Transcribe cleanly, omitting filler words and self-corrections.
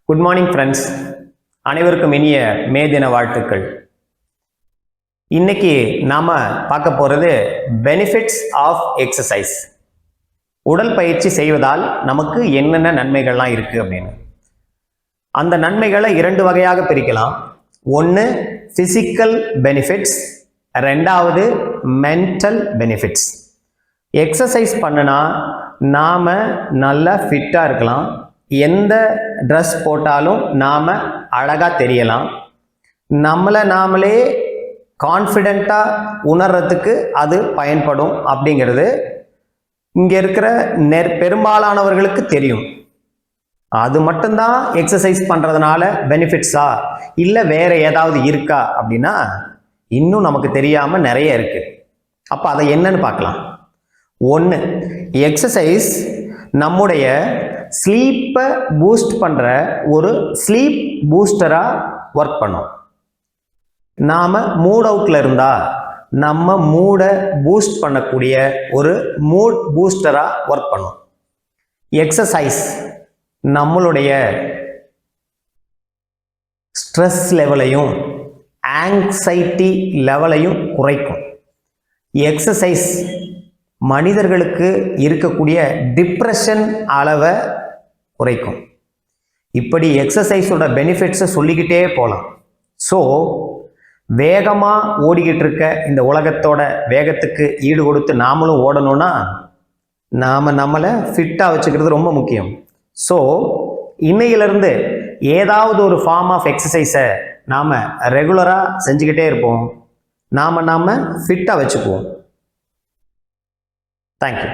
Good morning friends, அனைவருக்கும் இனிய மே தின வாழ்த்துக்கள். இன்னைக்கு நாம பார்க்க போறது பெனிஃபிட்ஸ் ஆஃப் எக்ஸசைஸ். உடல் பயிற்சி செய்வதால் நமக்கு என்னென்ன நன்மைகள்லாம் இருக்கு அப்படின்னு. அந்த நன்மைகளை இரண்டு வகையாக பிரிக்கலாம். ஒன்று பிசிக்கல் பெனிஃபிட்ஸ், ரெண்டாவது மென்டல் பெனிஃபிட்ஸ். எக்ஸசைஸ் பண்ணுனா நாம நல்லா ஃபிட்டாக இருக்கலாம், எந்த ட்ரெஸ் போட்டாலும் நாம் அழகாக தெரியலாம், நம்மளை நாமளே கான்ஃபிடெண்ட்டாக உணர்றதுக்கு அது பயன்படும் அப்படிங்கிறது இங்கே இருக்கிற பெரும்பாலானவர்களுக்கு தெரியும். அது மட்டும்தான் எக்ஸசைஸ் பண்ணுறதுனால பெனிஃபிட்ஸா இல்லை வேற ஏதாவது இருக்கா அப்படின்னா இன்னும் நமக்கு தெரியாமல் நிறைய இருக்குது. அப்போ அதை என்னன்னு பார்க்கலாம். ஒன்று, எக்ஸசைஸ் நம்முடைய ஸ்லீப்பை பூஸ்ட் பண்ணுற ஒரு ஸ்லீப் பூஸ்டராக ஒர்க் பண்ணும். நாம் மூட் அவுட்டில் இருந்தால் நம்ம மூடை பூஸ்ட் பண்ணக்கூடிய ஒரு மூட் பூஸ்டராக ஒர்க் பண்ணும். எக்ஸசைஸ் நம்மளுடைய ஸ்ட்ரெஸ் லெவலையும் ஆங்ஸைட்டி லெவலையும் குறைக்கும். எக்ஸசைஸ் மனிதர்களுக்கு இருக்கக்கூடிய டிப்ரெஷன் அளவை குறைக்கும். இப்படி எக்ஸசைஸோட பெனிஃபிட்ஸை சொல்லிக்கிட்டே போகலாம். ஸோ வேகமாக ஓடிக்கிட்டு இருக்க இந்த உலகத்தோட வேகத்துக்கு ஈடு கொடுத்து நாமளும் ஓடணும்னா நாம் நம்மளை ஃபிட்டாக வச்சுக்கிறது ரொம்ப முக்கியம். ஸோ இன்னையிலிருந்து ஏதாவது ஒரு ஃபார்ம் ஆஃப் எக்ஸசைஸை நாம் ரெகுலராக செஞ்சுக்கிட்டே இருப்போம். நாம் ஃபிட்டாக வச்சுக்குவோம். Thank you.